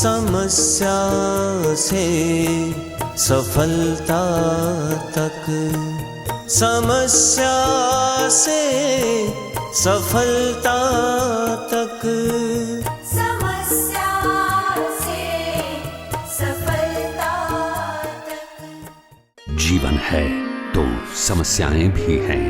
समस्या से सफलता तक, समस्या से सफलता तक, समस्या से सफलता तक। जीवन है तो समस्याएं भी हैं,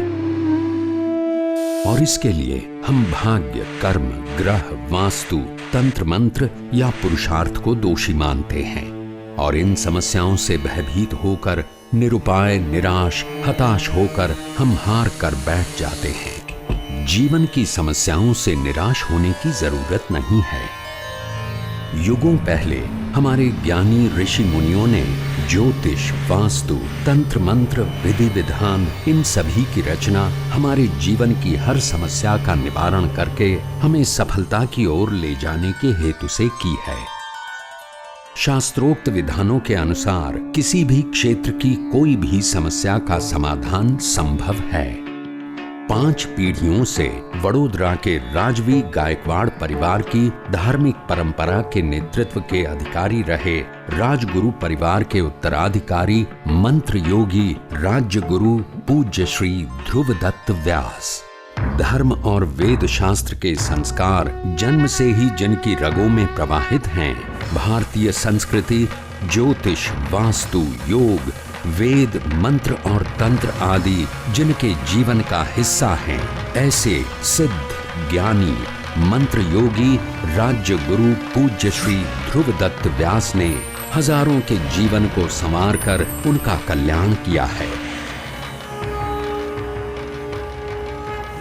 और इसके लिए हम भाग्य, कर्म, ग्रह, वास्तु, तंत्र मंत्र या पुरुषार्थ को दोषी मानते हैं और इन समस्याओं से भयभीत होकर, निरुपाय, निराश, हताश होकर हम हार कर बैठ जाते हैं। जीवन की समस्याओं से निराश होने की जरूरत नहीं है। युगों पहले हमारे ज्ञानी ऋषि मुनियों ने ज्योतिष, वास्तु, तंत्र मंत्र, विधि विधान, इन सभी की रचना हमारे जीवन की हर समस्या का निवारण करके हमें सफलता की ओर ले जाने के हेतु से की है। शास्त्रोक्त विधानों के अनुसार किसी भी क्षेत्र की कोई भी समस्या का समाधान संभव है। 5 पीढ़ियों से वडोदरा के राजवी गायकवाड़ परिवार की धार्मिक परंपरा के नेतृत्व के अधिकारी रहे राजगुरु परिवार के उत्तराधिकारी मंत्र योगी राज्य गुरु पूज्य श्री ध्रुवदत्त व्यास। धर्म और वेद शास्त्र के संस्कार जन्म से ही जिनकी रगों में प्रवाहित हैं, भारतीय संस्कृति, ज्योतिष, वास्तु, योग, वेद, मंत्र और तंत्र आदि जिनके जीवन का हिस्सा हैं, ऐसे सिद्ध, ज्ञानी, मंत्र योगी राज्य गुरु पूज्य श्री ध्रुवदत्त व्यास ने हजारों के जीवन को संवार कर उनका कल्याण किया है।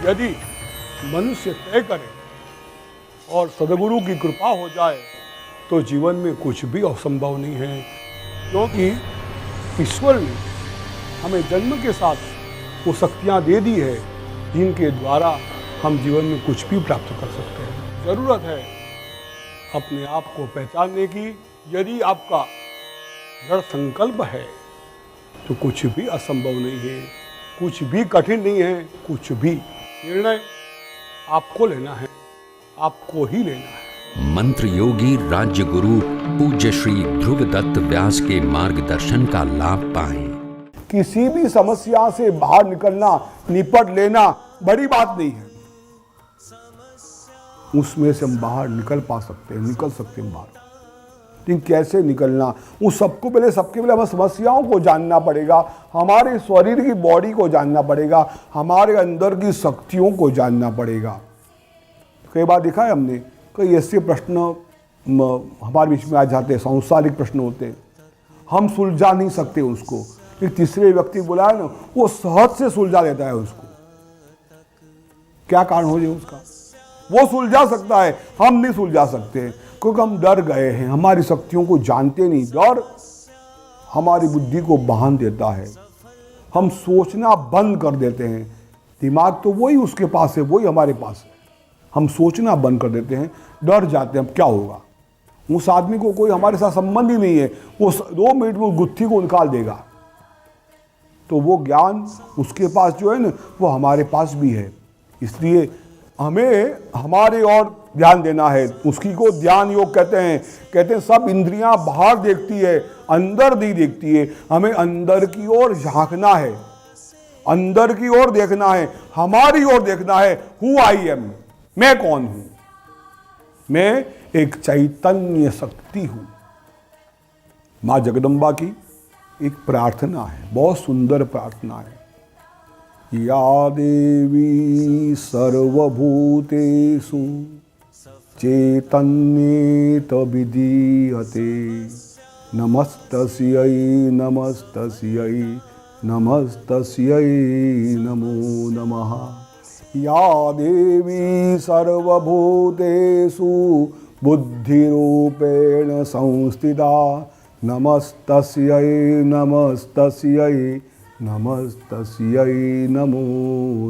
यदि मनुष्य तय करे और सद्गुरु की कृपा हो जाए तो जीवन में कुछ भी असंभव नहीं है, क्योंकि ईश्वर ने हमें जन्म के साथ वो शक्तियाँ दे दी है जिनके द्वारा हम जीवन में कुछ भी प्राप्त कर सकते हैं। ज़रूरत है अपने आप को पहचानने की। यदि आपका दृढ़ संकल्प है तो कुछ भी असंभव नहीं है, कुछ भी कठिन नहीं है। कुछ भी निर्णय आपको लेना है, आपको ही लेना है। मंत्र योगी राज्य गुरु पूज्य श्री ध्रुवदत्त व्यास के मार्गदर्शन का लाभ पाएं। किसी भी समस्या से बाहर निकलना, निपट लेना बड़ी बात नहीं है। उसमें से हम बाहर निकल सकते हैं बाहर। लेकिन कैसे निकलना, उस सबके पहले हमें समस्याओं को जानना पड़ेगा, हमारे शरीर की बॉडी को जानना पड़ेगा, हमारे अंदर की शक्तियों को जानना पड़ेगा। कई बार देखा है हमने, कई ऐसे प्रश्न हमारे बीच में आ जाते हैं, सांसारिक प्रश्न होते हैं, हम सुलझा नहीं सकते उसको। एक तीसरे व्यक्ति बोला है ना, वो सहज से सुलझा लेता है उसको। क्या कारण हो जाए उसका? वो सुलझा सकता है, हम नहीं सुलझा सकते, क्योंकि हम डर गए हैं, हमारी शक्तियों को जानते नहीं। डर हमारी बुद्धि को बांध देता है, हम सोचना बंद कर देते हैं। दिमाग तो वही उसके पास है, वही हमारे पास है, हम सोचना बंद कर देते हैं, डर जाते हैं अब क्या होगा। उस आदमी को कोई हमारे साथ संबंध ही नहीं है, वो 2 मिनट में गुत्थी को निकाल देगा। तो वो ज्ञान उसके पास जो है ना, वो हमारे पास भी है। इसलिए हमें हमारे और ध्यान देना है। उसकी को ध्यान योग कहते हैं सब इंद्रियां बाहर देखती है, अंदर नहीं देखती है। हमें अंदर की ओर झांकना है, अंदर की ओर देखना है, हमारी ओर देखना है। हु आई एम, मैं कौन हूं? मैं एक चैतन्य शक्ति हूं। मां जगदम्बा की एक प्रार्थना है, बहुत सुंदर प्रार्थना है। या देवी सर्वभूतेषु चैतन्येत विधीयते, नमस्तस्यै नमस्तस्यै नमस्तस्यै नमो नमः। या देवी सर्वभूतेषु बुद्धिरूपेण संस्थिता, नमस्तस्यै नमस्तस्यै नमस्तस्यै नमो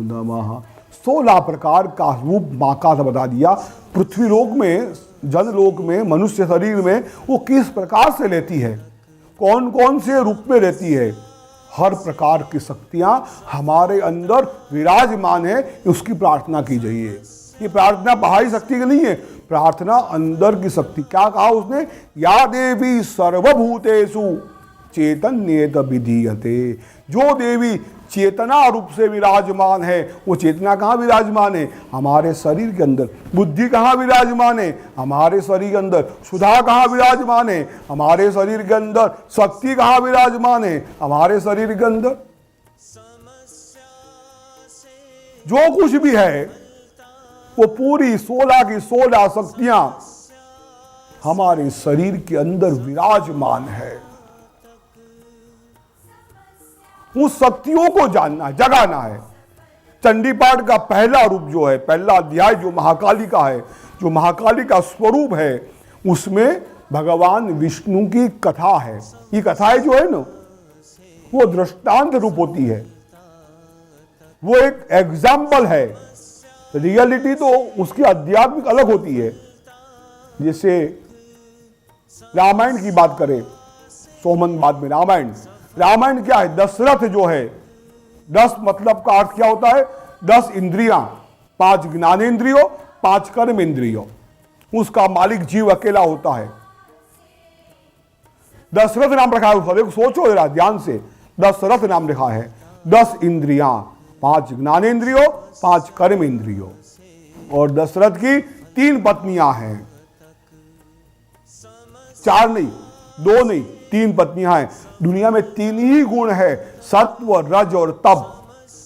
नमः। 16 प्रकार का रूप माँ का बता दिया। पृथ्वीलोक में, जनलोक में, मनुष्य शरीर में वो किस प्रकार से लेती है, कौन कौन से रूप में रहती है। हर प्रकार की शक्तियाँ हमारे अंदर विराजमान है, उसकी प्रार्थना की जाइए। ये प्रार्थना बाहरी शक्ति की नहीं है, प्रार्थना अंदर की शक्ति। क्या कहा उसने? या देवी सर्वभूतेषु चैतन्येत विधीयते। जो देवी चेतना रूप से विराजमान है, वो चेतना कहाँ विराजमान है? हमारे शरीर के अंदर। बुद्धि कहाँ विराजमान है? हमारे शरीर के अंदर। सुधा कहाँ विराजमान है? हमारे शरीर के अंदर। शक्ति कहाँ विराजमान है? हमारे शरीर के अंदर। जो कुछ भी है वो पूरी 16 की 16 शक्तियां हमारे शरीर के अंदर विराजमान है। उस शक्तियों को जानना, जगाना है। चंडी पाठ का पहला रूप जो है, पहला अध्याय जो महाकाली का है, जो महाकाली का स्वरूप है, उसमें भगवान विष्णु की कथा है। ये कथाएं जो है ना, वो दृष्टांत रूप होती है, वो एक एग्जाम्पल है। रियलिटी तो उसकी आध्यात्मिक अलग होती है। जैसे रामायण की बात करें, सोमन बाद में रामायण क्या है? दशरथ जो है, 10 मतलब का अर्थ क्या होता है? 10 इंद्रियां, 5 ज्ञानेंद्रियों, 5 कर्म इंद्रियों। उसका मालिक जीव अकेला होता है। दशरथ नाम रखा है उसका, देखो सोचो जरा ध्यान से, दशरथ नाम लिखा है। 10 इंद्रियां, 5 ज्ञानेंद्रियों, 5 कर्म इंद्रियों। और दशरथ की 3 पत्नियां हैं, 4 नहीं, 2 नहीं, 3 पत्नियां हैं। दुनिया में 3 ही गुण है, सत्व, रज और तप।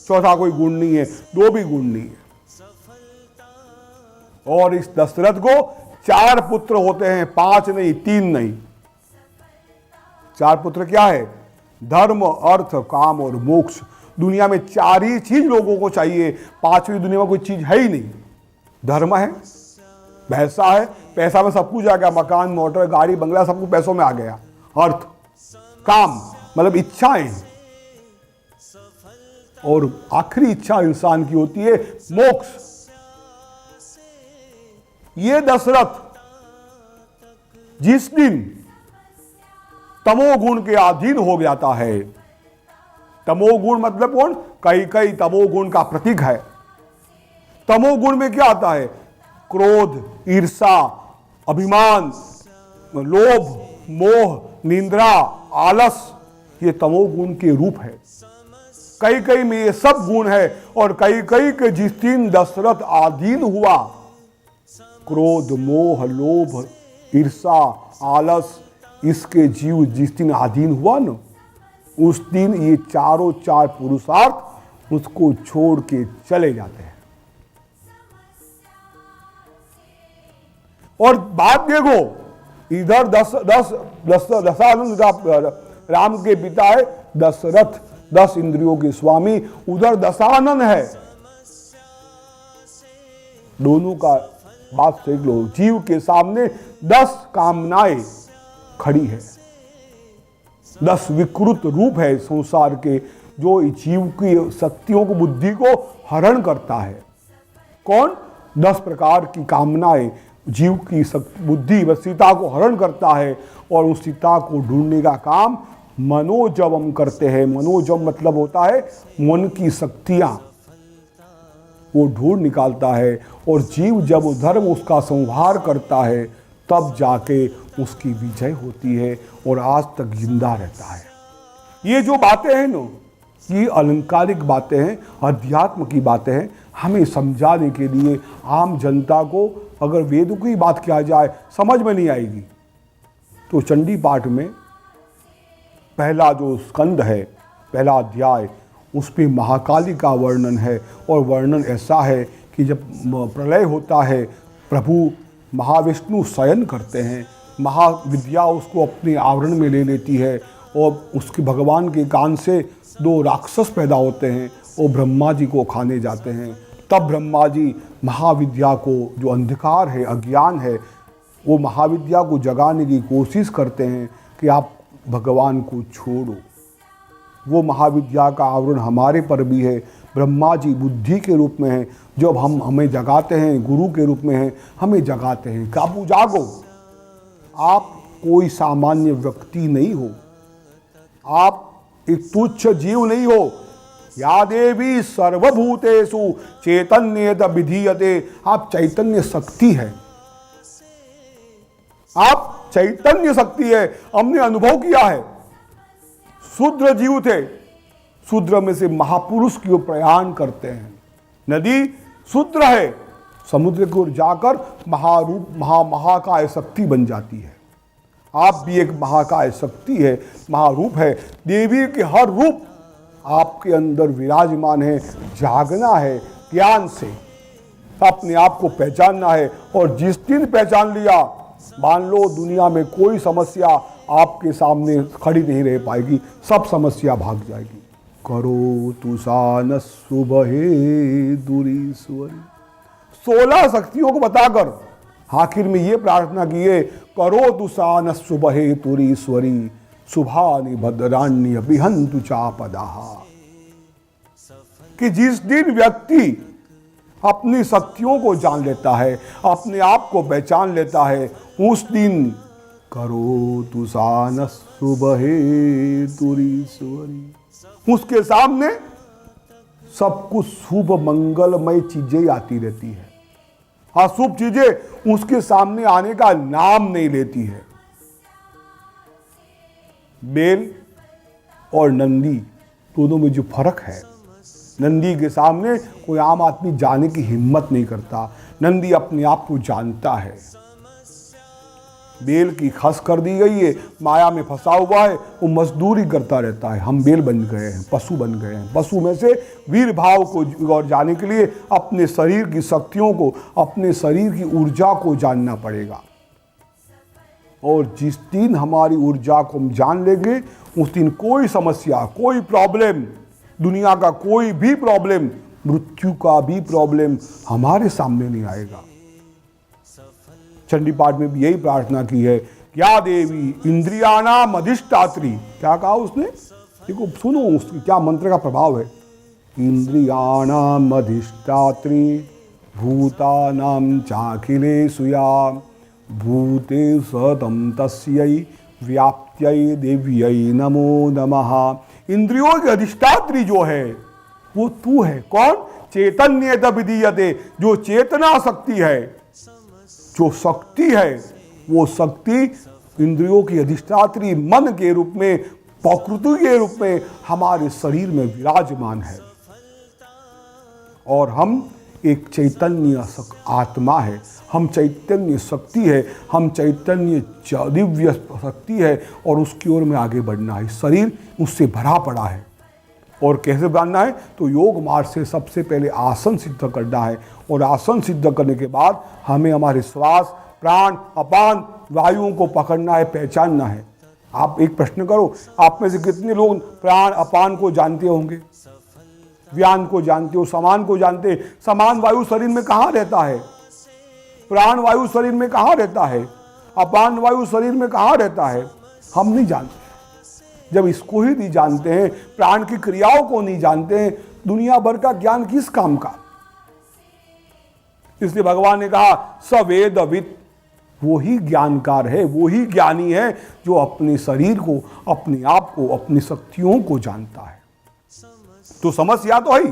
चौथा कोई गुण नहीं है, 2 भी गुण नहीं है। और इस दशरथ को 4 पुत्र होते हैं, 5 नहीं, 3 नहीं। 4 पुत्र क्या है? धर्म, अर्थ, काम और मोक्ष। दुनिया में 4 ही चीज लोगों को चाहिए, 5वीं दुनिया में कोई चीज है ही नहीं। धर्म है, पैसा है, पैसा में सब कुछ आ गया, मकान, मोटर, गाड़ी, बंगला, सब कुछ पैसों में आ गया। अर्थ, काम मतलब इच्छाएं, और आखिरी इच्छा इंसान की होती है मोक्ष। ये दशरथ जिस दिन तमोगुण के अधीन हो जाता है, तमोगुण मतलब कौन? कई तमोगुण का प्रतीक है। तमोगुण में क्या आता है? क्रोध, ईर्षा, अभिमान, लोभ, मोह, निंद्रा, आलस, ये तमोगुण के रूप है। कई में ये सब गुण है। और कई के जिस दिन दशरथ अधीन हुआ, क्रोध, मोह, लोभ, ईर्षा, आलस, इसके जीव जिस दिन अधीन हुआ ना, उस दिन ये चारों 4 पुरुषार्थ उसको छोड़ के चले जाते हैं। और बात देखो, इधर दशानंद राम के पिता है दशरथ, 10 इंद्रियों के स्वामी, उधर दशानन है। दोनों का बात देख लो, जीव के सामने 10 कामनाएं खड़ी है, 10 विकृत रूप है संसार के, जो जीव की शक्तियों को, बुद्धि को हरण करता है। कौन? 10 प्रकार की कामनाएं जीव की बुद्धि व सीता को हरण करता है। और उस सीता को ढूंढने का काम मनोजवम करते हैं। मनोजम मतलब होता है मन की शक्तियां, वो ढूंढ निकालता है। और जीव जब धर्म उसका संहार करता है, तब जाके उसकी विजय होती है और आज तक जिंदा रहता है। ये जो बातें हैं ना, ये अलंकारिक बातें हैं, अध्यात्म की बातें हैं। हमें समझाने के लिए आम जनता को अगर वेदों की बात किया जाए समझ में नहीं आएगी। तो चंडी पाठ में पहला जो स्कंद है, पहला अध्याय, उस पे महाकाली का वर्णन है। और वर्णन ऐसा है कि जब प्रलय होता है, प्रभु महाविष्णु शयन करते हैं, महाविद्या उसको अपने आवरण में ले लेती है। और उसके भगवान के कान से 2 राक्षस पैदा होते हैं, वो ब्रह्मा जी को खाने जाते हैं। तब ब्रह्मा जी महाविद्या को, जो अंधकार है, अज्ञान है, वो महाविद्या को जगाने की कोशिश करते हैं कि आप भगवान को छोड़ो। वो महाविद्या का आवरण हमारे पर भी है। ब्रह्मा जी बुद्धि के रूप में है, जब हम हमें जगाते हैं, गुरु के रूप में हैं, हमें जगाते हैं, काबू जागो। आप कोई सामान्य व्यक्ति नहीं हो, आप एक तुच्छ जीव नहीं हो। या देवी सर्वभूतेषु चैतन्येन विधीयते। आप चैतन्य शक्ति है, आप चैतन्य शक्ति है। हमने अनुभव किया है, शूद्र जीव थे, शूद्र में से महापुरुष की ओर प्रयाण करते हैं। नदी शूद्र है, समुद्र की ओर जाकर महारूप महाकाय शक्ति बन जाती है। आप भी एक महाकाय शक्ति है, महारूप है। देवी के हर रूप आपके अंदर विराजमान है। जागना है, ज्ञान से अपने आप को पहचानना है। और जिस दिन पहचान लिया, मान लो दुनिया में कोई समस्या आपके सामने खड़ी नहीं रह पाएगी, सब समस्या भाग जाएगी। करो तुसान सुबहे दूरीश्वरी, 16 शक्तियों को बताकर आखिर में ये प्रार्थना की है, करो तुसान सुबहे तुरीश्वरी शुभानि भद्राण्य विहंतु चापदाहा। कि जिस दिन व्यक्ति अपनी शक्तियों को जान लेता है, अपने आप को पहचान लेता है, उस दिन करो तुसान सुबहे तुरीश्वरी, उसके सामने सब कुछ शुभ मंगलमय चीजें आती रहती है। अशुभ चीजें उसके सामने आने का नाम नहीं लेती है। बेल और नंदी दोनों में जो फर्क है, नंदी के सामने कोई आम आदमी जाने की हिम्मत नहीं करता, नंदी अपने आप को जानता है। बेल की खस कर दी गई है, माया में फंसा हुआ है, वो मजदूरी करता रहता है। हम बेल बन गए हैं, पशु बन गए हैं। पशु में से वीर भाव को और जाने के लिए अपने शरीर की शक्तियों को, अपने शरीर की ऊर्जा को जानना पड़ेगा। और जिस दिन हमारी ऊर्जा को हम जान लेंगे, उस दिन कोई समस्या, कोई प्रॉब्लम, दुनिया का कोई भी प्रॉब्लम, मृत्यु का भी प्रॉब्लम हमारे सामने नहीं आएगा। चंडी पाठ में भी यही प्रार्थना की है, क्या देवी इंद्रियाणाम अधिष्ठात्री। क्या कहा उसने, देखो सुनो उसकी क्या मंत्र का प्रभाव है। इंद्रियाणाम अधिष्ठात्री भूतानां चाखिलेषु या भूते सतम तस्यै व्याप्त्यै देव्यै नमो नमः। इंद्रियों की अधिष्ठात्री जो है वो तू है। कौन? चैतन्येन विधीयते, जो चेतना शक्ति है, जो शक्ति है, वो शक्ति इंद्रियों की अधिष्ठात्री मन के रूप में, प्रकृति के रूप में हमारे शरीर में विराजमान है। और हम एक चैतन्य आत्मा है, हम चैतन्य शक्ति है, हम चैतन्य दिव्य शक्ति है, और उसकी ओर में आगे बढ़ना है। शरीर उससे भरा पड़ा है। और कैसे बनना है? तो योग मार्ग से सबसे पहले आसन सिद्ध करना है, और आसन सिद्ध करने के बाद हमें हमारे श्वास, प्राण, अपान वायुओं को पकड़ना है, पहचानना है। आप एक प्रश्न करो, आप में से कितने लोग प्राण अपान को जानते होंगे, व्यान को जानते हो, समान को जानते? समान वायु शरीर में कहाँ रहता है? प्राण वायु शरीर में कहाँ रहता है? अपान वायु शरीर में कहाँ रहता है? हम नहीं जानते। जब इसको ही नहीं जानते हैं, प्राण की क्रियाओं को नहीं जानते हैं, दुनिया भर का ज्ञान किस काम का? इसलिए भगवान ने कहा सवेदवित्, वो ही ज्ञानकार है, वो ही ज्ञानी है जो अपने शरीर को, अपने आप को, अपनी शक्तियों को जानता है। तो समस्या तो है।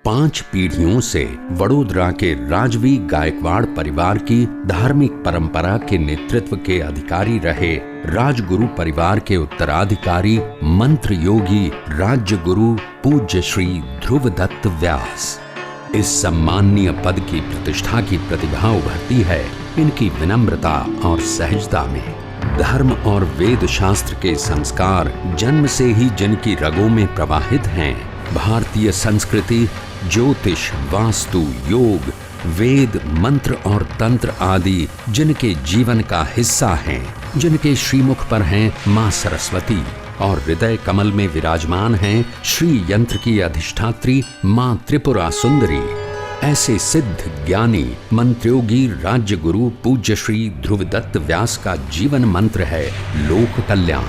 5 पीढ़ियों से वडोदरा के राजवी गायकवाड़ परिवार की धार्मिक परंपरा के नेतृत्व के अधिकारी रहे राजगुरु परिवार के उत्तराधिकारी मंत्र योगी राज्य गुरु पूज्य श्री ध्रुवदत्त व्यास। इस सम्माननीय पद की प्रतिष्ठा की प्रतिभा उभरती है इनकी विनम्रता और सहजता में। धर्म और वेद शास्त्र के संस्कार जन्म से ही जिनकी रगों में प्रवाहित हैं, भारतीय संस्कृति, ज्योतिष, वास्तु, योग, वेद, मंत्र और तंत्र आदि जिनके जीवन का हिस्सा हैं, जिनके श्रीमुख पर हैं मां सरस्वती और हृदय कमल में विराजमान हैं श्री यंत्र की अधिष्ठात्री मां त्रिपुरा सुंदरी, ऐसे सिद्ध ज्ञानी मंत्रोगी राज्य गुरु पूज्य श्री ध्रुवदत्त व्यास का जीवन मंत्र है लोक कल्याण।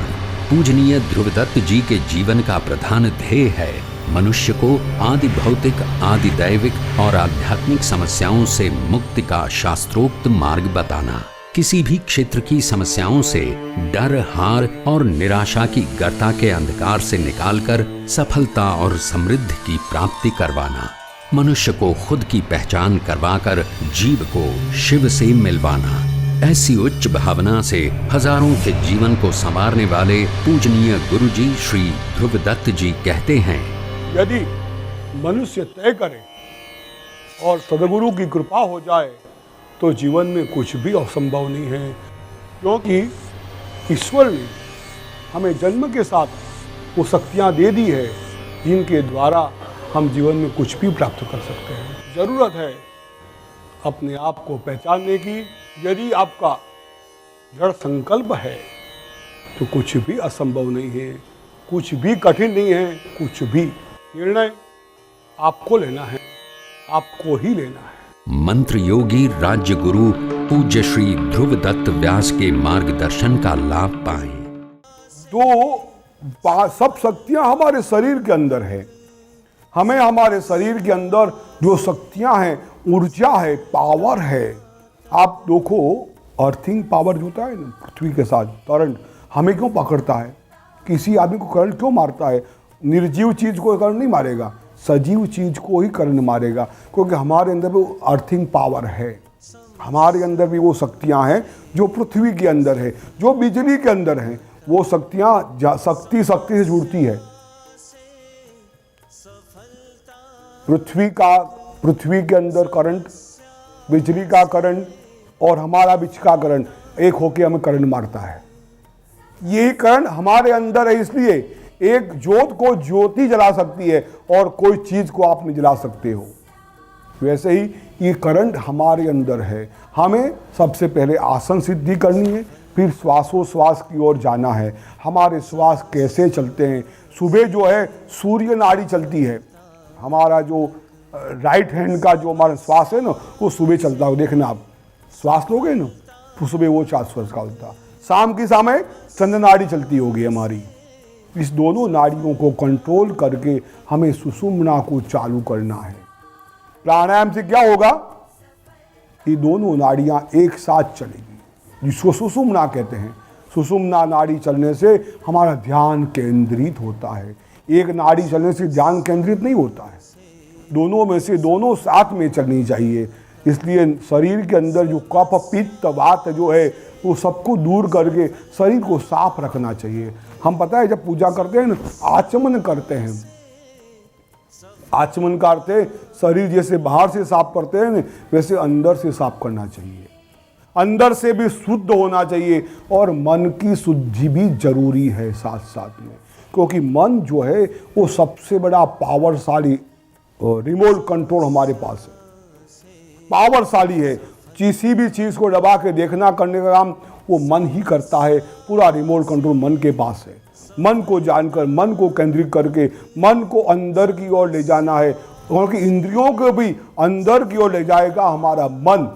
पूजनीय ध्रुवदत्त जी के जीवन का प्रधान ध्येय है मनुष्य को आदि भौतिक, आदि दैविक और आध्यात्मिक समस्याओं से मुक्ति का शास्त्रोक्त मार्ग बताना। किसी भी क्षेत्र की समस्याओं से डर, हार और निराशा की गर्ता के अंधकार से निकालकर सफलता और समृद्धि की प्राप्ति करवाना, मनुष्य को खुद की पहचान करवाकर जीव को शिव से मिलवाना, ऐसी उच्च भावना से हजारों के जीवन को संवारने वाले पूजनीय गुरुजी श्री ध्रुवदत्त जी कहते हैं, यदि मनुष्य तय करे और सदगुरु की कृपा हो जाए तो जीवन में कुछ भी असंभव नहीं है, क्योंकि ईश्वर ने हमें जन्म के साथ वो शक्तियाँ दे दी है जिनके द्वारा हम जीवन में कुछ भी प्राप्त कर सकते हैं। ज़रूरत है अपने आप को पहचानने की। यदि आपका दृढ़ संकल्प है तो कुछ भी असंभव नहीं है, कुछ भी कठिन नहीं है, कुछ भी निर्णय आपको लेना है, आपको ही लेना है। मंत्र योगी राज्य गुरु पूज्य श्री ध्रुवदत्त व्यास के मार्गदर्शन का लाभ पाएं। सब शक्तियां हमारे शरीर के अंदर है। हमें हमारे शरीर के अंदर जो शक्तियां हैं, ऊर्जा है, पावर है। आप देखो, अर्थिंग पावर जो होता है ना, पृथ्वी के साथ करंट हमें क्यों पकड़ता है? किसी आदमी को करंट क्यों मारता है? निर्जीव चीज को करंट नहीं मारेगा, सजीव चीज को ही करंट मारेगा, क्योंकि हमारे अंदर भी अर्थिंग पावर है। हमारे अंदर भी वो शक्तियां हैं जो पृथ्वी के अंदर है, जो बिजली के अंदर है। वो शक्तियां शक्ति से जुड़ती है। पृथ्वी के अंदर करंट, बिजली का करंट और हमारा बीच का करंट एक होके हमें करंट मारता है। यही करंट हमारे अंदर है, इसलिए एक ज्योत को ज्योति जला सकती है और कोई चीज को आप नहीं जला सकते हो। वैसे ही ये करंट हमारे अंदर है। हमें सबसे पहले आसन सिद्धि करनी है, फिर श्वासोश्वास की ओर जाना है। हमारे श्वास कैसे चलते हैं? सुबह जो है सूर्य नाड़ी चलती है। हमारा जो राइट हैंड का जो हमारा श्वास है ना, वो सुबह चलता है। देखना आप श्वास लोगे ना तो सुबह वो श्वास का होता। शाम की समय चंद्र नाड़ी चलती होगी हमारी। इस दोनों नाड़ियों को कंट्रोल करके हमें सुषुम्ना को चालू करना है। प्राणायाम से क्या होगा? ये दोनों नाड़ियां एक साथ चलेगी, जिसको सुषुम्ना कहते हैं। सुषुम्ना नाड़ी चलने से हमारा ध्यान केंद्रित होता है। एक नाड़ी चलने से ध्यान केंद्रित नहीं होता है। दोनों में से दोनों साथ में चलनी चाहिए। इसलिए शरीर के अंदर जो कफ, पित्त, वात जो है वो सबको दूर करके शरीर को साफ रखना चाहिए। हम पता है जब पूजा करते हैं ना, आचमन करते हैं। आचमन करते शरीर जैसे बाहर से साफ करते हैं ना, वैसे अंदर से साफ करना चाहिए। अंदर से भी शुद्ध होना चाहिए और मन की शुद्धि भी जरूरी है साथ साथ में, क्योंकि मन जो है वो सबसे बड़ा पावरशाली रिमोट कंट्रोल हमारे पास है। पावरशाली है। किसी भी चीज़ को दबा के देखना, करने का काम वो मन ही करता है। पूरा रिमोट कंट्रोल मन के पास है। मन को जानकर, मन को केंद्रित करके मन को अंदर की ओर ले जाना है, क्योंकि इंद्रियों को भी अंदर की ओर ले जाएगा हमारा मन।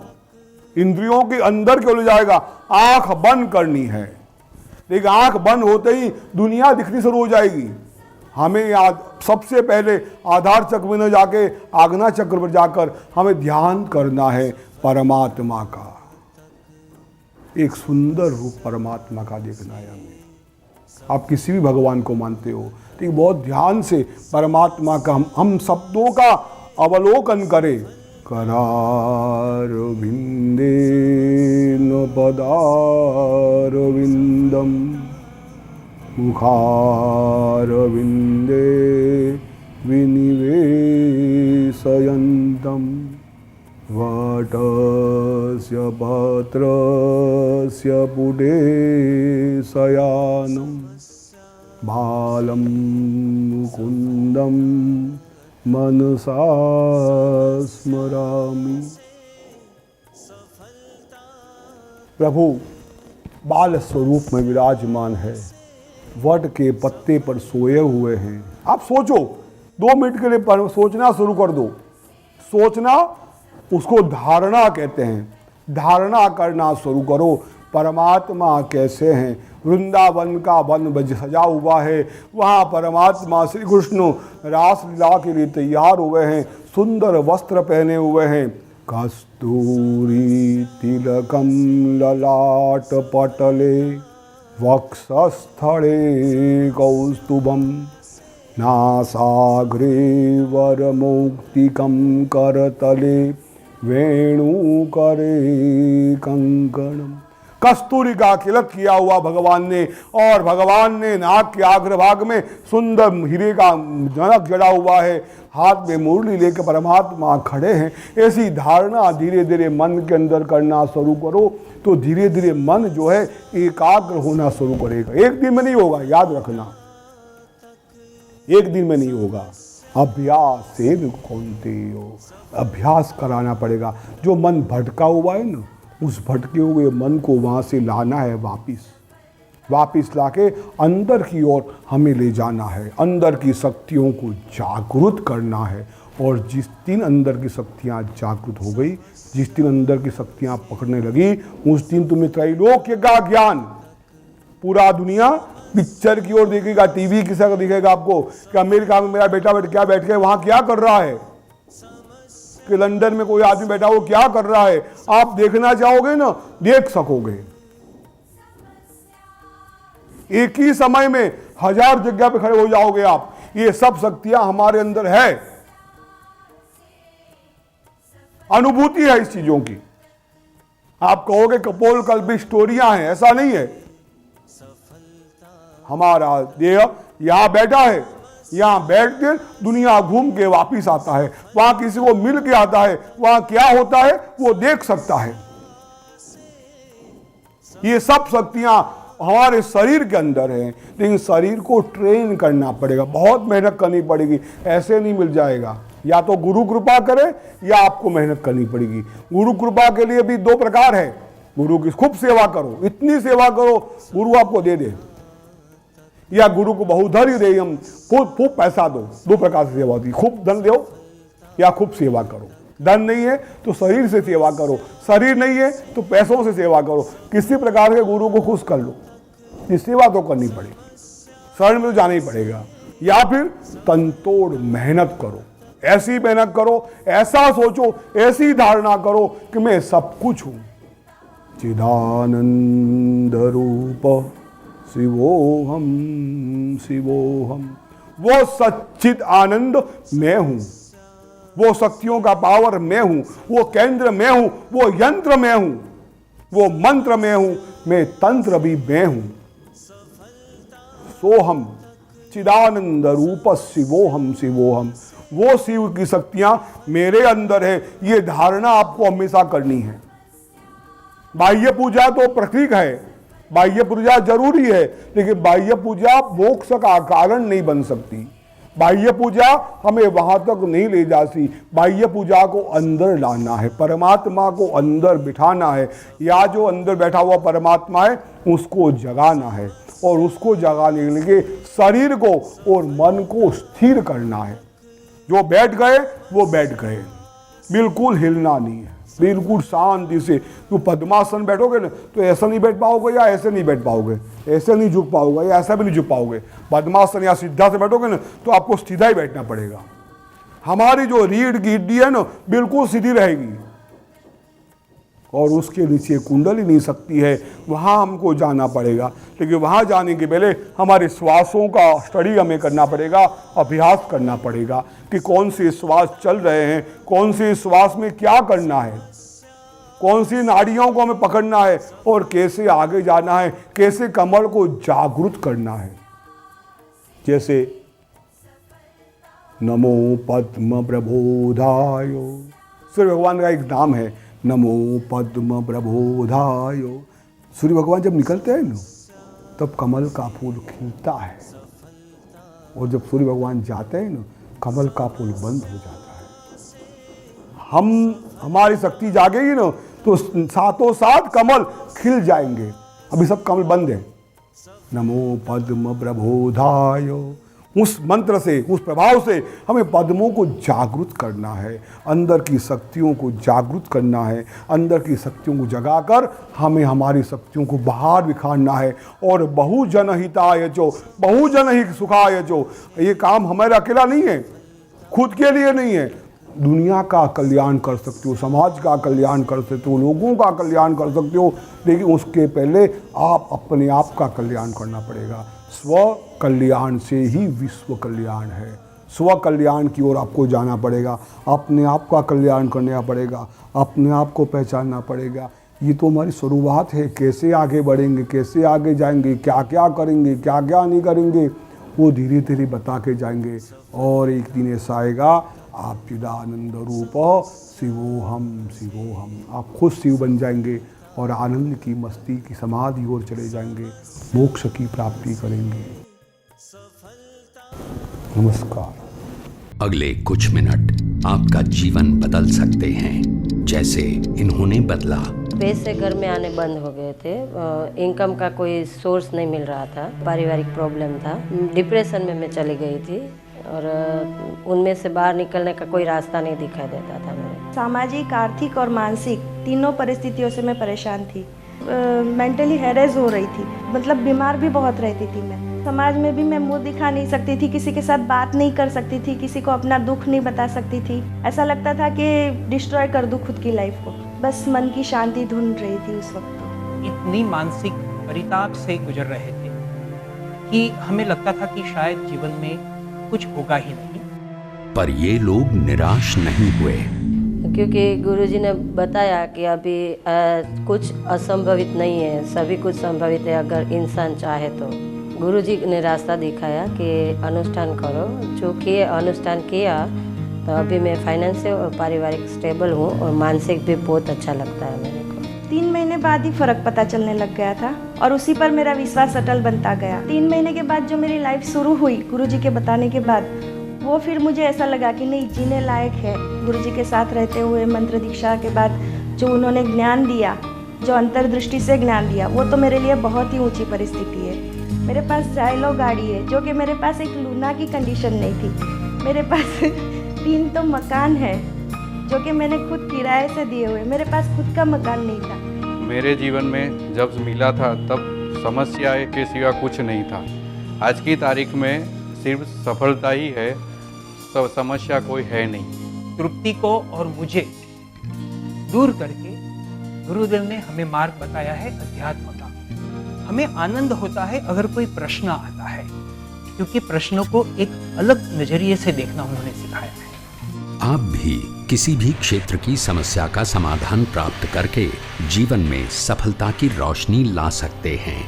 इंद्रियों के अंदर की ओर ले जाएगा। आंख बंद करनी है, लेकिन आंख बंद होते ही दुनिया दिखनी शुरू हो जाएगी। हमें याद सबसे पहले आधार चक्र में जाके आज्ञा चक्र पर जाकर हमें ध्यान करना है परमात्मा का। एक सुंदर रूप परमात्मा का देखना है हमें। आप किसी भी भगवान को मानते हो, तो बहुत ध्यान से परमात्मा का हम शब्दों का अवलोकन करें। करारविंदेन पदारविंदम मुखारविंदे विनिवेशयन्तम् वटस्य पत्रस्य पुटे शयानं बालं मुकुन्दं मनसा स्मरामि। प्रभु बाल स्वरूप में विराजमान है, वट के पत्ते पर सोए हुए हैं। आप सोचो, 2 मिनट के लिए सोचना शुरू कर दो। सोचना, उसको धारणा कहते हैं। धारणा करना शुरू करो। परमात्मा कैसे हैं? वृंदावन का वन बज सजा हुआ है, वहाँ परमात्मा श्री कृष्ण रास लीला के लिए तैयार हुए हैं, सुंदर वस्त्र पहने हुए हैं। कस्तूरी तिलकं ललाटपटले वक्षस्थले कौस्तुभं नासाग्रे वरमौक्तिकं करतले वेणुकरे कंकणम। कस्तूरी का तिलक किया हुआ भगवान ने, और भगवान ने नाक के अग्रभाग में सुंदर हीरे का जनक जड़ा हुआ है, हाथ में मुरली लेकर परमात्मा खड़े हैं। ऐसी धारणा धीरे धीरे मन के अंदर करना शुरू करो तो धीरे धीरे मन जो है एकाग्र होना शुरू करेगा। एक दिन में नहीं होगा, याद रखना, एक दिन में नहीं होगा। अभ्यास से कौन्तेयो, अभ्यास कराना पड़ेगा। जो मन भटका हुआ है ना, उस भटके हुए मन को वहाँ से लाना है, वापिस लाके अंदर की ओर हमें ले जाना है। अंदर की शक्तियों को जागृत करना है। और जिस दिन अंदर की शक्तियाँ जागृत हो गई, जिस दिन अंदर की शक्तियाँ पकड़ने लगी, उस दिन तुम्हें त्रैलोक्य का ज्ञान, पूरा दुनिया पिक्चर की ओर देखेगा, टीवी किसी का दिखेगा आपको कि अमेरिका में मेरा बेटा बैठ के वहाँ क्या कर रहा है, कि लंदन में कोई आदमी बैठा हो क्या कर रहा है। आप देखना चाहोगे ना, देख सकोगे। एक ही समय में 1000 जगह पे खड़े हो जाओगे आप। ये सब शक्तियां हमारे अंदर है, अनुभूति है इस चीजों की। आप कहोगे कपोल कल्पित स्टोरियां हैं, ऐसा नहीं है। हमारा देह यहां बैठा है, यहां बैठ के दुनिया घूम के वापिस आता है, वहां किसी को मिल के आता है, वहां क्या होता है वो देख सकता है। ये सब शक्तियां हमारे शरीर के अंदर हैं, लेकिन शरीर को ट्रेन करना पड़ेगा, बहुत मेहनत करनी पड़ेगी, ऐसे नहीं मिल जाएगा। या तो गुरु कृपा करे या आपको मेहनत करनी पड़ेगी। गुरु कृपा के लिए भी 2 प्रकार है। गुरु की खूब सेवा करो, इतनी सेवा करो गुरु आपको दे दे, या गुरु को बहुधर्य दे, हम खूब पैसा दो। 2 प्रकार से सेवा होती है, खूब धन दो या खूब सेवा करो। धन नहीं है तो शरीर से सेवा करो, शरीर नहीं है तो पैसों से सेवा करो। किसी प्रकार के गुरु को खुश कर लो, ये सेवा तो करनी पड़ेगी, शरण में तो जाना ही पड़ेगा। या फिर तनतोड़ मेहनत करो, ऐसी मेहनत करो, ऐसा सोचो, ऐसी धारणा करो कि मैं सब कुछ हूं। चिदानंद रूप शिवोहम शिवोहम, वो सच्चित आनंद मैं हूं, वो शक्तियों का पावर मैं हूं, वो केंद्र मैं हूं, वो यंत्र मैं हूं, वो मंत्र मैं हूं, मैं तंत्र भी मैं हूं। सोहम चिदानंद रूप शिवोहम शिवोहम, वो शिव की शक्तियां मेरे अंदर है। ये धारणा आपको हमेशा करनी है। बाह्य पूजा तो प्रतीक है, बाह्य पूजा जरूरी है, लेकिन बाह्य पूजा मोक्ष का कारण नहीं बन सकती। बाह्य पूजा हमें वहां तक नहीं ले जाती। बाह्य पूजा को अंदर लाना है, परमात्मा को अंदर बिठाना है, या जो अंदर बैठा हुआ परमात्मा है उसको जगाना है। और उसको जगाने के लिए शरीर को और मन को स्थिर करना है। जो बैठ गए वो बैठ गए, बिल्कुल हिलना नहीं है, बिल्कुल शांति से। तो पद्मासन बैठोगे ना तो ऐसा नहीं बैठ पाओगे या ऐसे नहीं बैठ पाओगे, ऐसे नहीं झुक पाओगे या ऐसा भी नहीं झुक पाओगे। पद्मासन या सीधा से बैठोगे ना तो आपको सीधा ही बैठना पड़ेगा। हमारी जो रीढ़ की हड्डी है ना बिल्कुल सीधी रहेगी, और उसके नीचे कुंडली नहीं सकती है, वहाँ हमको जाना पड़ेगा। लेकिन वहाँ जाने के पहले हमारे श्वासों का स्टडी हमें करना पड़ेगा, अभ्यास करना पड़ेगा कि कौन से श्वास चल रहे हैं, कौन से श्वास में क्या करना है, कौन सी नाड़ियों को हमें पकड़ना है और कैसे आगे जाना है, कैसे कमल को जागृत करना है। जैसे नमो पद्म प्रबोधाय, सूर्य भगवान का एक नाम है नमो पद्म प्रबोधाय। सूर्य भगवान जब निकलते हैं ना तब कमल का फूल खिलता है, और जब सूर्य भगवान जाते हैं ना कमल का फूल बंद हो जाता है। हमारी शक्ति जागेगी ना तो साथों साथ कमल खिल जाएंगे। अभी सब कमल बंद है। नमो पद्म प्रबोधाय, उस मंत्र से, उस प्रभाव से हमें पद्मों को जागृत करना है, अंदर की शक्तियों को जागृत करना है, अंदर की शक्तियों को जगाकर हमें हमारी शक्तियों को बाहर दिखाना है। और बहुजन हिताय चो बहुजन ही सुखाय चो, ये काम हमारा अकेला नहीं है, खुद के लिए नहीं है, दुनिया का कल्याण कर सकते हो, समाज का कल्याण कर सकते हो, लोगों का कल्याण कर सकते हो, लेकिन उसके पहले आप अपने आप का कल्याण करना पड़ेगा। स्व कल्याण से ही विश्व कल्याण है। स्व कल्याण की ओर आपको जाना पड़ेगा, अपने आप का कल्याण करना पड़ेगा, अपने आप को पहचानना पड़ेगा। ये तो हमारी शुरुआत है। कैसे आगे बढ़ेंगे, कैसे आगे जाएंगे, क्या क्या करेंगे, क्या क्या नहीं करेंगे, वो धीरे धीरे बता के जाएंगे। और एक दिन ऐसा आएगा, आप चिदानंद रूप शिवोहम, आप खुद शिव बन जाएंगे और आनंद की मस्ती की समाधि ओर चले जाएंगे, मोक्ष की प्राप्ति करेंगे। नमस्कार। अगले कुछ मिनट आपका जीवन बदल सकते हैं, जैसे इन्होंने बदला। पैसे घर में आने बंद हो गए थे, इनकम का कोई सोर्स नहीं मिल रहा था, पारिवारिक प्रॉब्लम था, डिप्रेशन में मैं चली गई थी और उनमें से बाहर निकलने का कोई रास्ता नहीं दिखाई देता था मुझे। सामाजिक, आर्थिक और मानसिक तीनों परिस्थितियों से मैं परेशान थी। मेंटली हैरेज हो रही थी, मतलब बीमार भी बहुत रहती थी मैं। समाज में भी मैं मुंह दिखा नहीं सकती थी, किसी के साथ बात नहीं कर सकती थी, किसी को अपना दुख नहीं बता सकती थी। ऐसा लगता था कि डिस्ट्रॉय कर दूं खुद की लाइफ को। बस मन की शांति ढूंढ रही थी उस वक्त। इतनी मानसिक परिताप से गुजर रहे थे कि हमें लगता था कि शायद जीवन में कुछ होगा ही नहीं। पर ये लोग निराश नहीं हुए, क्योंकि गुरुजी ने बताया कि अभी कुछ असंभवित नहीं है, सभी कुछ संभवित है अगर इंसान चाहे तो। गुरुजी ने रास्ता दिखाया कि अनुष्ठान करो, जो किए अनुष्ठान किया तो अभी मैं फाइनेंशियल और पारिवारिक स्टेबल हूँ और मानसिक भी बहुत अच्छा लगता है मेरे को। 3 महीने बाद ही फर्क पता चलने लग गया था और उसी पर मेरा विश्वास अटल बनता गया। 3 महीने के बाद जो मेरी लाइफ शुरू हुई गुरुजी के बताने के बाद, वो फिर मुझे ऐसा लगा कि नहीं, जीने लायक है। गुरुजी के साथ रहते हुए मंत्र दीक्षा के बाद जो उन्होंने ज्ञान दिया, जो अंतर्दृष्टि से ज्ञान दिया, वो तो मेरे लिए बहुत ही ऊंची परिस्थिति है। मेरे पास जाइलो गाड़ी है, जो कि मेरे पास एक लूना की कंडीशन नहीं थी। मेरे पास 3 तो मकान है जो कि मैंने खुद किराए से दिए हुए। मेरे पास खुद का मकान नहीं था। मेरे जीवन में जब मिला था तब समस्याएं के सिवा कुछ नहीं था। आज की तारीख में सिर्फ सफलता ही है, समस्या कोई है नहीं। तृप्ति को और मुझे दूर करके गुरुदेव ने हमें मार्ग बताया है अध्यात्म का। हमें आनंद होता है अगर कोई प्रश्न आता है, क्योंकि प्रश्नों को एक अलग नजरिए से देखना उन्होंने सिखाया है। आप भी किसी भी क्षेत्र की समस्या का समाधान प्राप्त करके जीवन में सफलता की रोशनी ला सकते हैं।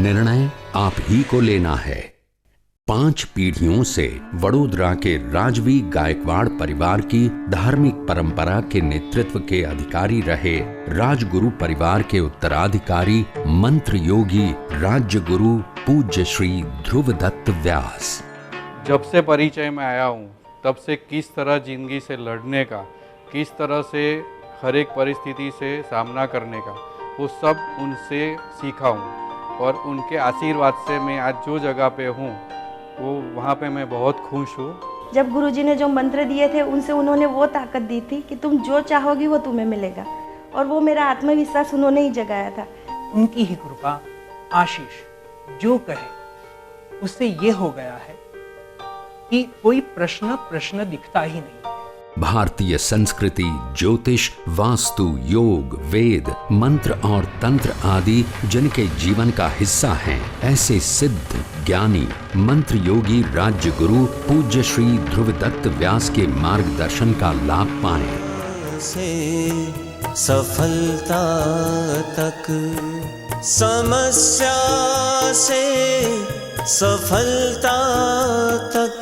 निर्णय आप ही को लेना है। 5 पीढ़ियों से वडोदरा के राजवी गायकवाड़ परिवार की धार्मिक परंपरा के नेतृत्व के अधिकारी रहे राजगुरु परिवार के उत्तराधिकारी मंत्र योगी राज्य गुरु पूज्य श्री ध्रुवदत्त व्यास। जब से परिचय में आया हूँ तब से किस तरह जिंदगी से लड़ने का, किस तरह से हर एक परिस्थिति से सामना करने का, वो सब उनसे सीखा हूँ। और उनके आशीर्वाद से मैं आज जो जगह पे हूँ वो वहाँ पे मैं बहुत खुश हूँ। जब गुरुजी ने जो मंत्र दिए थे उनसे उन्होंने वो ताकत दी थी कि तुम जो चाहोगी वो तुम्हें मिलेगा, और वो मेरा आत्मविश्वास उन्होंने ही जगाया था। उनकी ही कृपा, आशीष, जो कहे उससे ये हो गया है कि कोई प्रश्न दिखता ही नहीं। भारतीय संस्कृति, ज्योतिष, वास्तु, योग, वेद, मंत्र और तंत्र आदि जिनके जीवन का हिस्सा हैं, ऐसे सिद्ध ज्ञानी मंत्र योगी राज्य गुरु पूज्य श्री ध्रुवदत्त व्यास के मार्गदर्शन का लाभ पाएं। से सफलता तक, समस्या से सफलता तक।